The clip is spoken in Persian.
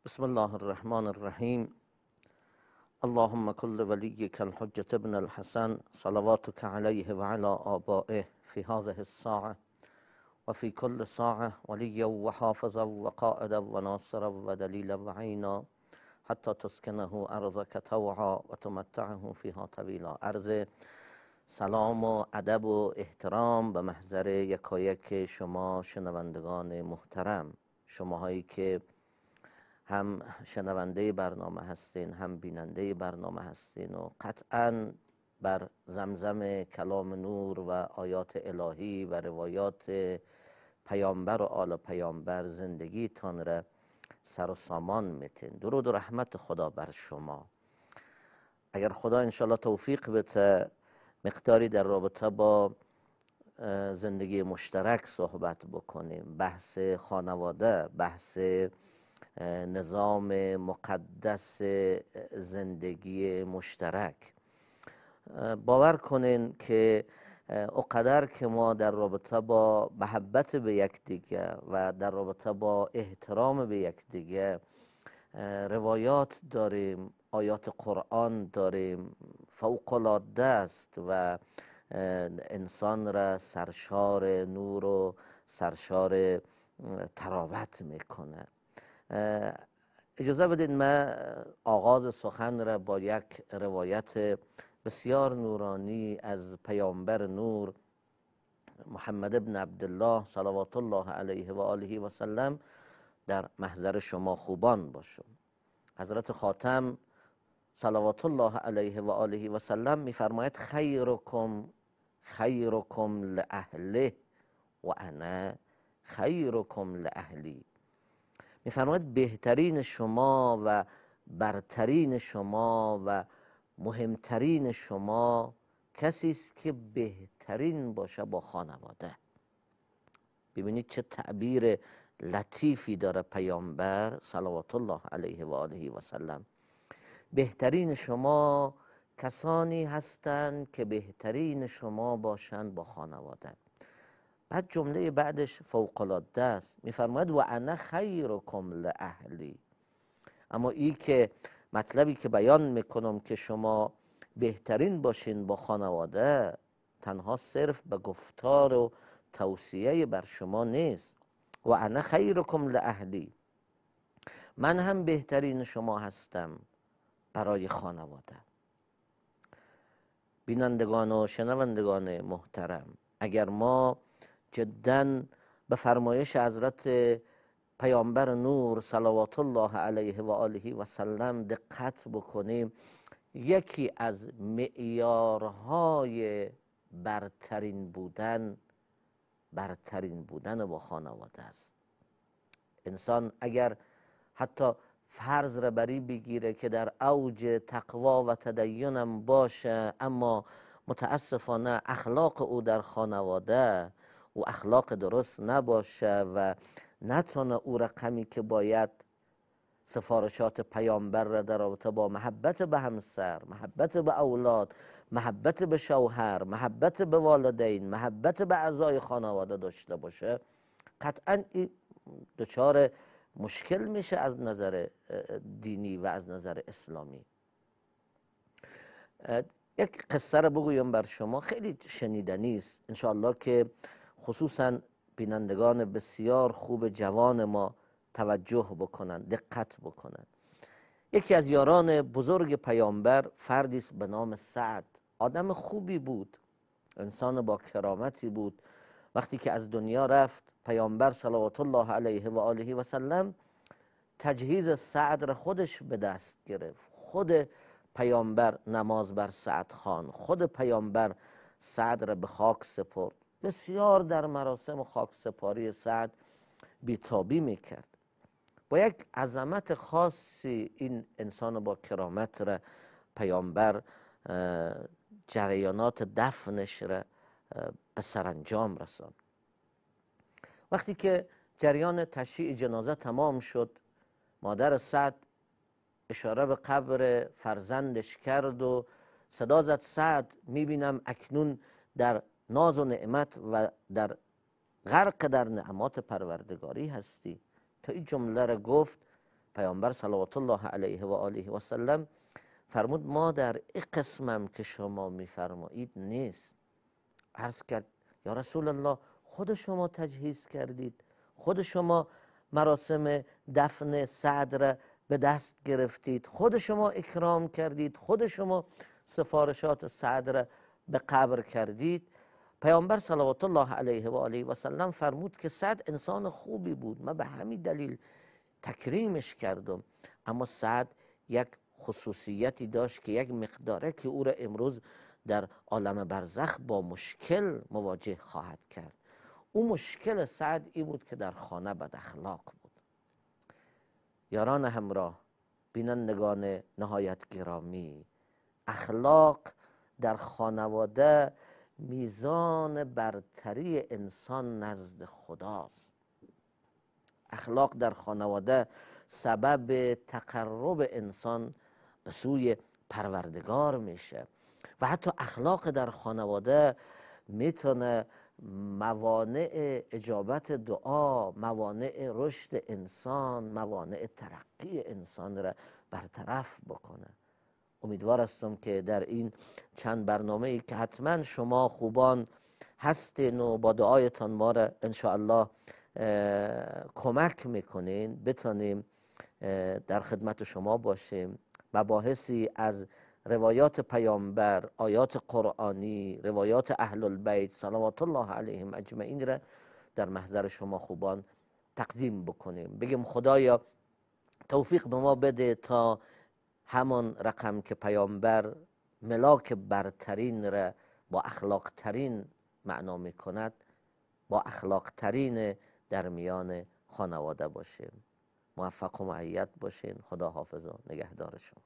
بسم الله الرحمن الرحیم. اللهم كل وليك الحجة ابن الحسن صلواتك عليه وعلى آبائه في هذه الساعة وفي كل ساعة وليا وحافظا وقائدا وناصرا ودليلا وعينا حتى تسكنه أرضك طوعا وتمتعه فيها طويلا. عرض سلام و ادب و احترام به محضر یکایک شما شنوندگان محترم، شماهایی که هم شنونده برنامه هستین هم بیننده برنامه هستین و قطعا بر زمزم کلام نور و آیات الهی و روایات پیامبر و آل پیامبر زندگیتان را سر و سامان میتین. درود و رحمت خدا بر شما. اگر خدا انشالله توفیق بده مقداری در رابطه با زندگی مشترک صحبت بکنیم، بحث خانواده، بحث نظام مقدس زندگی مشترک. باور کنین که اقدر که ما در رابطه با محبت به یکدیگه و در رابطه با احترام به یکدیگه روایات داریم، آیات قرآن داریم، فوق‌العاده است و انسان را سرشار نور و سرشار تراوت میکنه. اجازه بدید من آغاز سخن را با یک روایت بسیار نورانی از پیامبر نور محمد ابن عبدالله صلوات الله علیه و آله و سلم در محضر شما خوبان باشم. حضرت خاتم صلوات الله علیه و آله و سلم میفرماید خیرکم لأهله و انا خیرکم لأهلی. میفرماید بهترین شما و برترین شما و مهمترین شما کسی است که بهترین باشه با خانواده. ببینید چه تعبیر لطیفی داره پیامبر صلوات الله علیه و آله و سلم. بهترین شما کسانی هستند که بهترین شما باشند با خانواده. بعد جمله بعدش فوق‌العاده است، میفرماید و انا خیرکم لأهلی. اما این که مطلبی که بیان میکنم که شما بهترین باشین با خانواده تنها صرف به گفتار و توصیه بر شما نیست. و انا خیرکم لأهلی، من هم بهترین شما هستم برای خانواده. بینندگان و شنوندگان محترم، اگر ما جداً به فرمایش حضرت پیامبر نور صلوات الله علیه و آله و سلم دقت بکنیم، یکی از معیارهای برترین بودن با خانواده است. انسان اگر حتی فرض را بری بگیره که در اوج تقوا و تدینم باشه، اما متاسفانه اخلاق او در خانواده و اخلاق درست نباشه و نتونه او رقمی که باید سفارشات پیامبر را در رابطه با محبت به همسر، محبت به اولاد، محبت به شوهر، محبت به والدین، محبت به اعضای خانواده داشته باشه، قطعا این دچار مشکل میشه از نظر دینی و از نظر اسلامی. یک قصه رو بگویم بر شما، خیلی شنیدنی است، انشاءالله که خصوصا بینندگان بسیار خوب جوان ما توجه بکنن، دقت بکنن. یکی از یاران بزرگ پیامبر فردی است به نام سعد. آدم خوبی بود، انسان با کرامتی بود. وقتی که از دنیا رفت پیامبر صلوات الله علیه و آله و سلم تجهیز سعد را خودش به دست گرفت. خود پیامبر نماز بر سعد خوان، خود پیامبر سعد را به خاک سپرد. بسیار در مراسم خاک سپاری سعد بیتابی میکرد. با یک عظمت خاصی این انسان با کرامت را پیامبر جریانات دفنش را به سرانجام رساند. وقتی که جریان تشییع جنازه تمام شد، مادر سعد اشاره به قبر فرزندش کرد و صدا زد سعد میبینم اکنون در ناز و نعمت و در غرق در نعمات پروردگاری هستی. تا این جمله را گفت پیامبر صلوات الله علیه و آله و سلم فرمود ما در این قسمم که شما میفرمایید نیست. عرض کرد یا رسول الله خود شما تجهیز کردید، خود شما مراسم دفن سعد را به دست گرفتید، خود شما اکرام کردید، خود شما سفارشات سعد را به قبر کردید. پیامبر صلوات الله علیه و آله و سلم فرمود که سعد انسان خوبی بود، من به همین دلیل تکریمش کردم، اما سعد یک خصوصیتی داشت که یک مقداره که او را امروز در عالم برزخ با مشکل مواجه خواهد کرد. او مشکل سعد این بود که در خانه بد اخلاق بود. یاران همراه، بینندگان نهایت گرامی، اخلاق در خانواده میزان برتری انسان نزد خداست. اخلاق در خانواده سبب تقرب انسان به سوی پروردگار میشه و حتی اخلاق در خانواده میتونه موانع اجابت دعا، موانع رشد انسان، موانع ترقی انسان را برطرف بکنه. امیدوار هستم که در این چند برنامه ای که حتما شما خوبان هستین و با دعایتان ما را انشاءالله کمک میکنین بتانیم در خدمت شما باشیم. مباحثی از روایات پیامبر، آیات قرآنی، روایات اهل البیت صلوات الله علیهم اجمعین را در محضر شما خوبان تقدیم بکنیم. بگیم خدایا توفیق به ما بده تا همان رقم که پیامبر ملاک برترین را با اخلاق ترین معنا میکند، با اخلاق ترین در میان خانواده باشیم. موفق و مؤید باشین. خدا حافظ و نگهدار شما.